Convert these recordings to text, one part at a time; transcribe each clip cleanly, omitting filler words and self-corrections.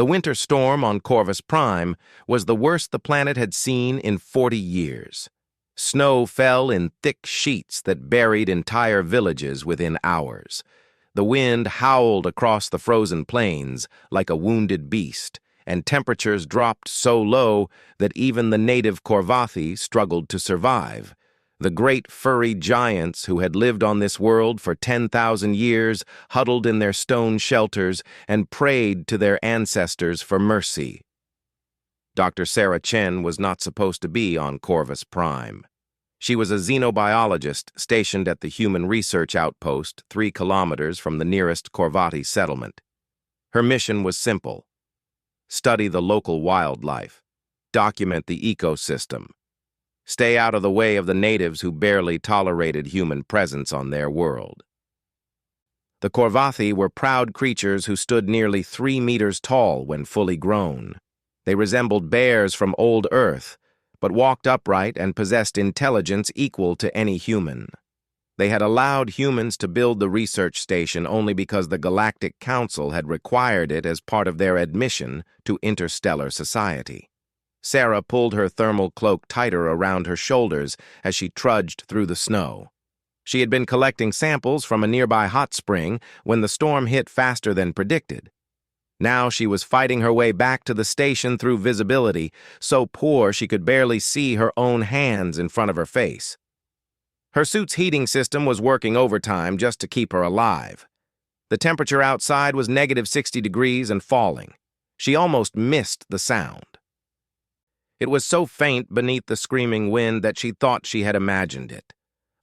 The winter storm on Corvus Prime was the worst the planet had seen in 40 years. Snow fell in thick sheets that buried entire villages within hours. The wind howled across the frozen plains like a wounded beast, and temperatures dropped so low that even the native Corvathi struggled to survive. The great furry giants who had lived on this world for 10,000 years huddled in their stone shelters and prayed to their ancestors for mercy. Dr. Sarah Chen was not supposed to be on Corvus Prime. She was a xenobiologist stationed at the Human Research Outpost 3 kilometers from the nearest Corvathi settlement. Her mission was simple: study the local wildlife, document the ecosystem, stay out of the way of the natives who barely tolerated human presence on their world. The Corvathi were proud creatures who stood nearly 3 meters tall when fully grown. They resembled bears from old Earth, but walked upright and possessed intelligence equal to any human. They had allowed humans to build the research station only because the Galactic Council had required it as part of their admission to interstellar society. Sarah pulled her thermal cloak tighter around her shoulders as she trudged through the snow. She had been collecting samples from a nearby hot spring when the storm hit faster than predicted. Now she was fighting her way back to the station through visibility, so poor she could barely see her own hands in front of her face. Her suit's heating system was working overtime just to keep her alive. The temperature outside was negative 60 degrees and falling. She almost missed the sound. It was so faint beneath the screaming wind that she thought she had imagined it.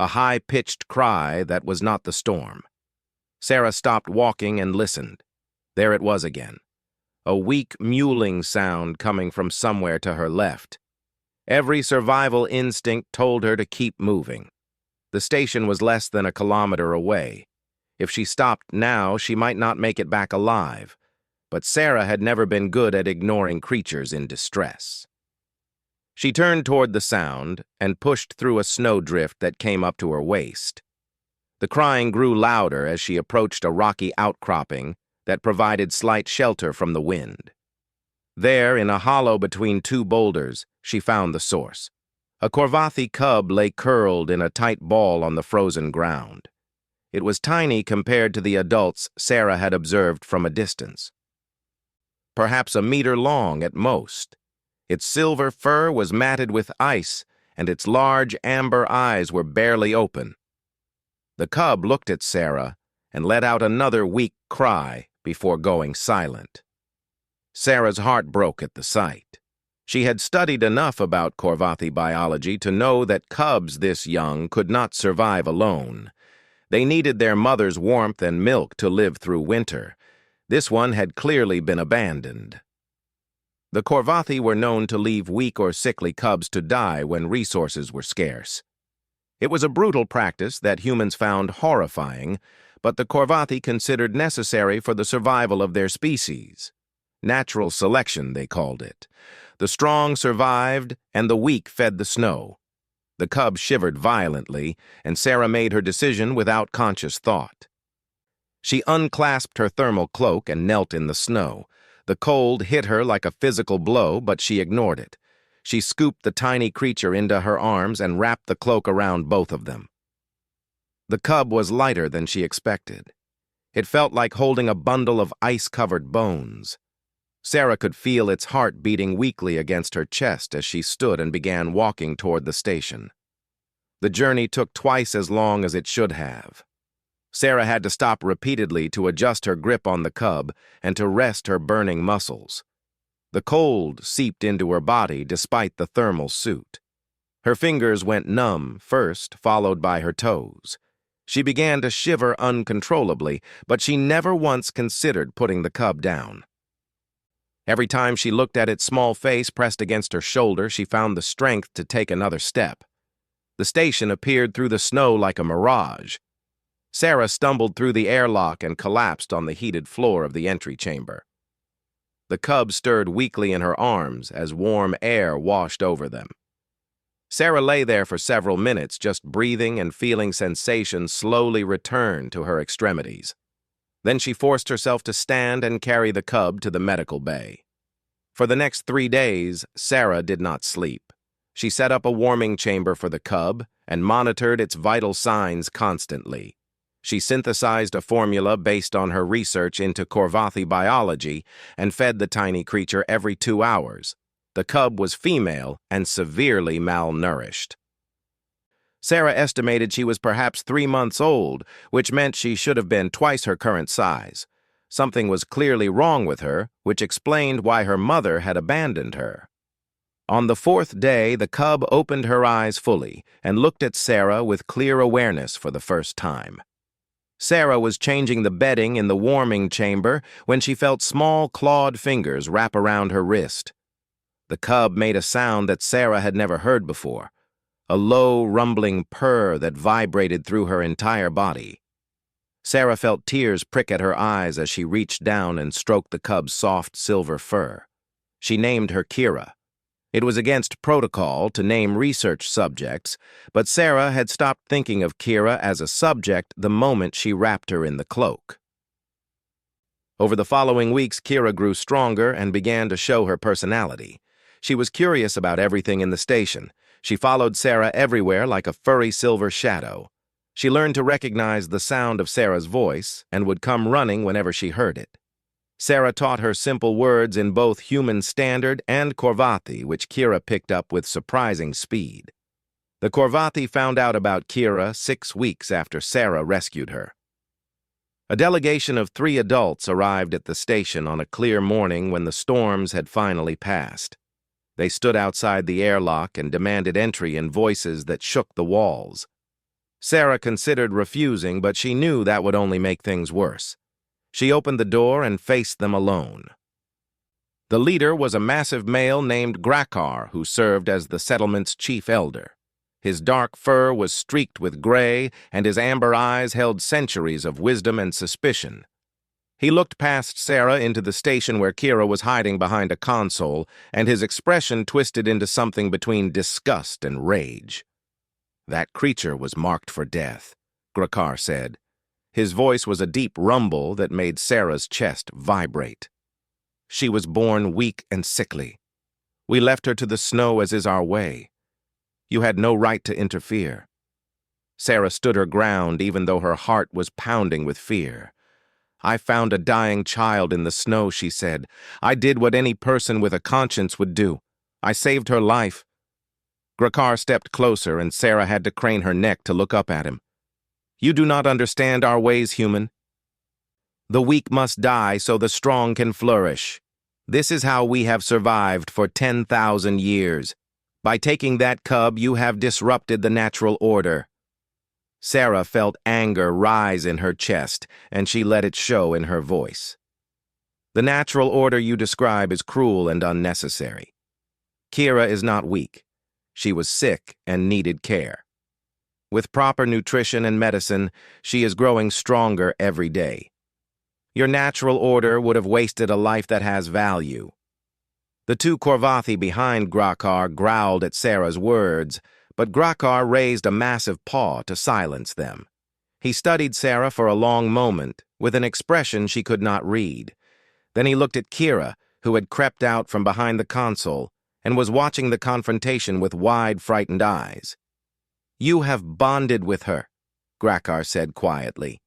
A high-pitched cry that was not the storm. Sarah stopped walking and listened. There it was again. A weak mewling sound coming from somewhere to her left. Every survival instinct told her to keep moving. The station was less than a kilometer away. If she stopped now, she might not make it back alive. But Sarah had never been good at ignoring creatures in distress. She turned toward the sound and pushed through a snowdrift that came up to her waist. The crying grew louder as she approached a rocky outcropping that provided slight shelter from the wind. There, in a hollow between 2 boulders, she found the source. A Corvathi cub lay curled in a tight ball on the frozen ground. It was tiny compared to the adults Sarah had observed from a distance. Perhaps a meter long at most. Its silver fur was matted with ice, and its large amber eyes were barely open. The cub looked at Sarah and let out another weak cry before going silent. Sarah's heart broke at the sight. She had studied enough about Corvathi biology to know that cubs this young could not survive alone. They needed their mother's warmth and milk to live through winter. This one had clearly been abandoned. The Corvathi were known to leave weak or sickly cubs to die when resources were scarce. It was a brutal practice that humans found horrifying, but the Corvathi considered necessary for the survival of their species. Natural selection, they called it. The strong survived, and the weak fed the snow. The cub shivered violently, and Sarah made her decision without conscious thought. She unclasped her thermal cloak and knelt in the snow. The cold hit her like a physical blow, but she ignored it. She scooped the tiny creature into her arms and wrapped the cloak around both of them. The cub was lighter than she expected. It felt like holding a bundle of ice-covered bones. Sarah could feel its heart beating weakly against her chest as she stood and began walking toward the station. The journey took twice as long as it should have. Sarah had to stop repeatedly to adjust her grip on the cub and to rest her burning muscles. The cold seeped into her body despite the thermal suit. Her fingers went numb first, followed by her toes. She began to shiver uncontrollably, but she never once considered putting the cub down. Every time she looked at its small face pressed against her shoulder, she found the strength to take another step. The station appeared through the snow like a mirage. Sarah stumbled through the airlock and collapsed on the heated floor of the entry chamber. The cub stirred weakly in her arms as warm air washed over them. Sarah lay there for several minutes, just breathing and feeling sensations slowly return to her extremities. Then she forced herself to stand and carry the cub to the medical bay. For the next 3 days, Sarah did not sleep. She set up a warming chamber for the cub and monitored its vital signs constantly. She synthesized a formula based on her research into Corvathi biology and fed the tiny creature every 2 hours. The cub was female and severely malnourished. Sarah estimated she was perhaps 3 months old, which meant she should have been twice her current size. Something was clearly wrong with her, which explained why her mother had abandoned her. On the 4th day, the cub opened her eyes fully and looked at Sarah with clear awareness for the first time. Sarah was changing the bedding in the warming chamber when she felt small clawed fingers wrap around her wrist. The cub made a sound that Sarah had never heard before, a low, rumbling purr that vibrated through her entire body. Sarah felt tears prick at her eyes as she reached down and stroked the cub's soft silver fur. She named her Kira. It was against protocol to name research subjects, but Sarah had stopped thinking of Kira as a subject the moment she wrapped her in the cloak. Over the following weeks, Kira grew stronger and began to show her personality. She was curious about everything in the station. She followed Sarah everywhere like a furry silver shadow. She learned to recognize the sound of Sarah's voice and would come running whenever she heard it. Sarah taught her simple words in both Human Standard and Corvathi, which Kira picked up with surprising speed. The Corvathi found out about Kira 6 weeks after Sarah rescued her. A delegation of 3 adults arrived at the station on a clear morning when the storms had finally passed. They stood outside the airlock and demanded entry in voices that shook the walls. Sarah considered refusing, but she knew that would only make things worse. She opened the door and faced them alone. The leader was a massive male named Grakar, who served as the settlement's chief elder. His dark fur was streaked with gray, and his amber eyes held centuries of wisdom and suspicion. He looked past Sarah into the station where Kira was hiding behind a console, and his expression twisted into something between disgust and rage. "That creature was marked for death," Grakar said. His voice was a deep rumble that made Sarah's chest vibrate. "She was born weak and sickly. We left her to the snow as is our way. You had no right to interfere." Sarah stood her ground even though her heart was pounding with fear. "I found a dying child in the snow," she said. "I did what any person with a conscience would do. I saved her life." Grakar stepped closer, and Sarah had to crane her neck to look up at him. "You do not understand our ways, human. The weak must die so the strong can flourish. This is how we have survived for 10,000 years. By taking that cub, you have disrupted the natural order." Sarah felt anger rise in her chest, and she let it show in her voice. "The natural order you describe is cruel and unnecessary. Kira is not weak. She was sick and needed care. With proper nutrition and medicine, she is growing stronger every day. Your natural order would have wasted a life that has value." The 2 Corvathi behind Grakar growled at Sarah's words, but Grakar raised a massive paw to silence them. He studied Sarah for a long moment, with an expression she could not read. Then he looked at Kira, who had crept out from behind the console, and was watching the confrontation with wide, frightened eyes. "You have bonded with her," Grakar said quietly.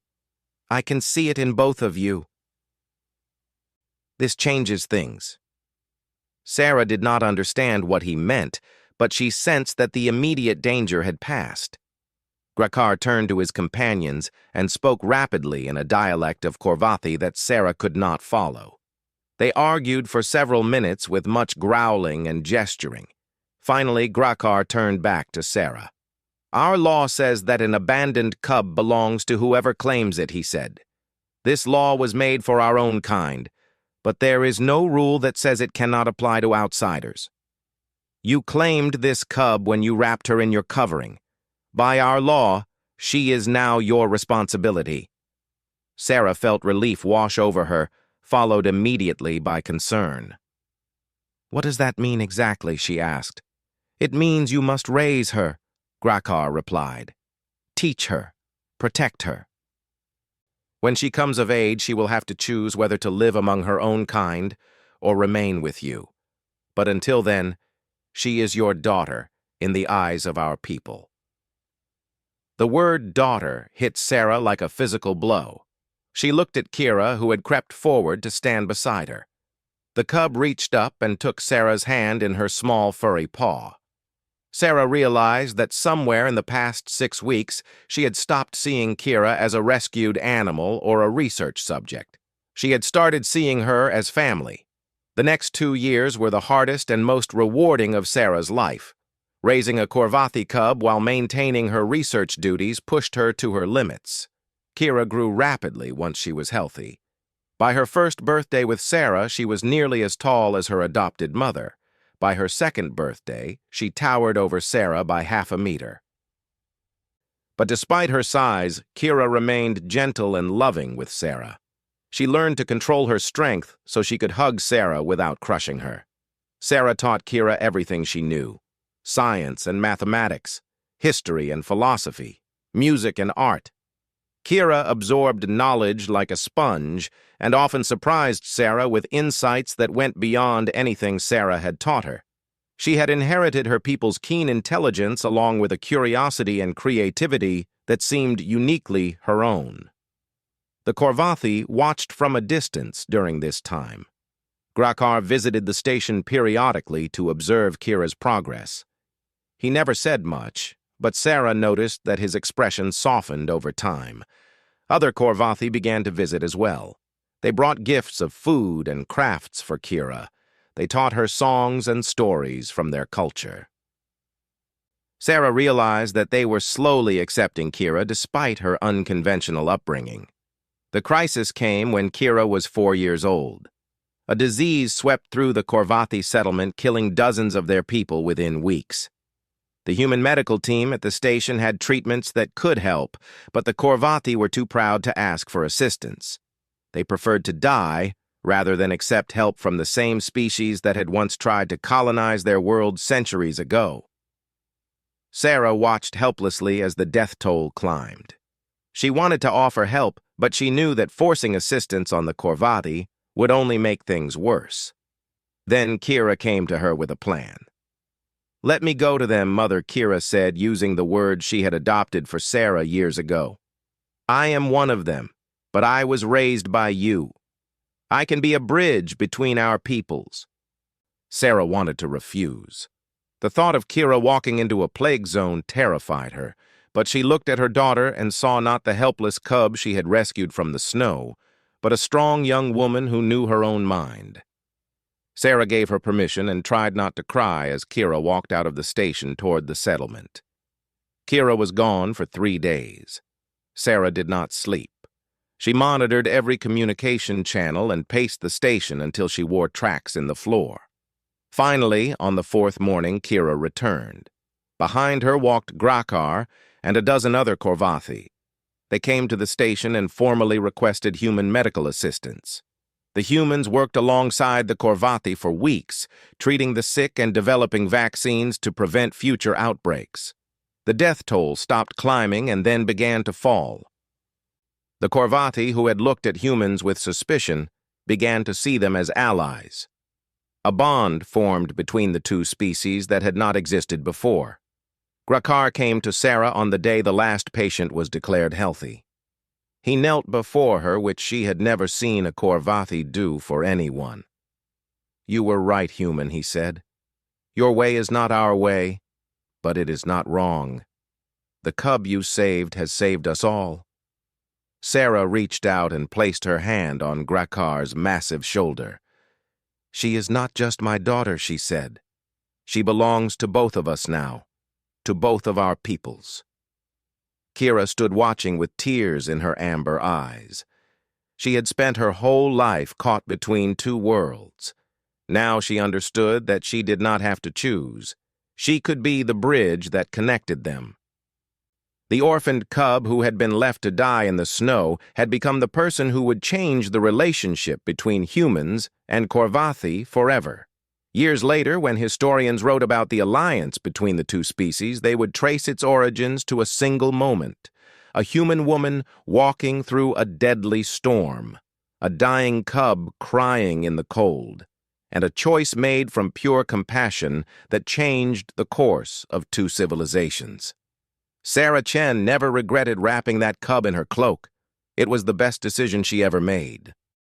"I can see it in both of you. This changes things." Sarah did not understand what he meant, but she sensed that the immediate danger had passed. Grakar turned to his companions and spoke rapidly in a dialect of Corvathi that Sarah could not follow. They argued for several minutes with much growling and gesturing. Finally, Grakar turned back to Sarah. "Our law says that an abandoned cub belongs to whoever claims it," he said. "This law was made for our own kind, but there is no rule that says it cannot apply to outsiders. You claimed this cub when you wrapped her in your covering. By our law, she is now your responsibility." Sarah felt relief wash over her, followed immediately by concern. "What does that mean exactly?" she asked. "It means you must raise her," Grakar replied. "Teach her. Protect her." When she comes of age, she will have to choose whether to live among her own kind or remain with you. But until then, she is your daughter in the eyes of our people." The word daughter hit Sarah like a physical blow. She looked at Kira, who had crept forward to stand beside her. The cub reached up and took Sarah's hand in her small, furry paw. Sarah realized that somewhere in the past 6 weeks, she had stopped seeing Kira as a rescued animal or a research subject. She had started seeing her as family. The next 2 years were the hardest and most rewarding of Sarah's life. Raising a Corvathi cub while maintaining her research duties pushed her to her limits. Kira grew rapidly once she was healthy. By her first birthday with Sarah, she was nearly as tall as her adopted mother. By her second birthday, she towered over Sarah by half a meter. But despite her size, Kira remained gentle and loving with Sarah. She learned to control her strength so she could hug Sarah without crushing her. Sarah taught Kira everything she knew: science and mathematics, history and philosophy, music and art. Kira absorbed knowledge like a sponge and often surprised Sarah with insights that went beyond anything Sarah had taught her. She had inherited her people's keen intelligence along with a curiosity and creativity that seemed uniquely her own. The Corvathi watched from a distance during this time. Grakar visited the station periodically to observe Kira's progress. He never said much, but Sarah noticed that his expression softened over time. Other Corvathi began to visit as well. They brought gifts of food and crafts for Kira. They taught her songs and stories from their culture. Sarah realized that they were slowly accepting Kira despite her unconventional upbringing. The crisis came when Kira was 4 years old. A disease swept through the Corvathi settlement, killing dozens of their people within weeks. The human medical team at the station had treatments that could help, but the Corvathi were too proud to ask for assistance. They preferred to die rather than accept help from the same species that had once tried to colonize their world centuries ago. Sarah watched helplessly as the death toll climbed. She wanted to offer help, but she knew that forcing assistance on the Corvathi would only make things worse. Then Kira came to her with a plan. "Let me go to them," Mother Kira said, using the words she had adopted for Sarah years ago. "I am one of them, but I was raised by you. I can be a bridge between our peoples." Sarah wanted to refuse. The thought of Kira walking into a plague zone terrified her, but she looked at her daughter and saw not the helpless cub she had rescued from the snow, but a strong young woman who knew her own mind. Sarah gave her permission and tried not to cry as Kira walked out of the station toward the settlement. Kira was gone for 3 days. Sarah did not sleep. She monitored every communication channel and paced the station until she wore tracks in the floor. Finally, on the 4th morning, Kira returned. Behind her walked Grakar and a dozen other Corvathi. They came to the station and formally requested human medical assistance. The humans worked alongside the Corvathi for weeks, treating the sick and developing vaccines to prevent future outbreaks. The death toll stopped climbing and then began to fall. The Corvathi, who had looked at humans with suspicion, began to see them as allies. A bond formed between the two species that had not existed before. Grakar came to Sarah on the day the last patient was declared healthy. He knelt before her, which she had never seen a Corvathi do for anyone. "You were right, human," he said. "Your way is not our way, but it is not wrong. The cub you saved has saved us all." Sarah reached out and placed her hand on Grakar's massive shoulder. "She is not just my daughter," she said. "She belongs to both of us now, to both of our peoples." Kira stood watching with tears in her amber eyes. She had spent her whole life caught between two worlds. Now she understood that she did not have to choose. She could be the bridge that connected them. The orphaned cub who had been left to die in the snow had become the person who would change the relationship between humans and Corvathi forever. Years later, when historians wrote about the alliance between the two species, they would trace its origins to a single moment, a human woman walking through a deadly storm, a dying cub crying in the cold, and a choice made from pure compassion that changed the course of two civilizations. Sarah Chen never regretted wrapping that cub in her cloak. It was the best decision she ever made.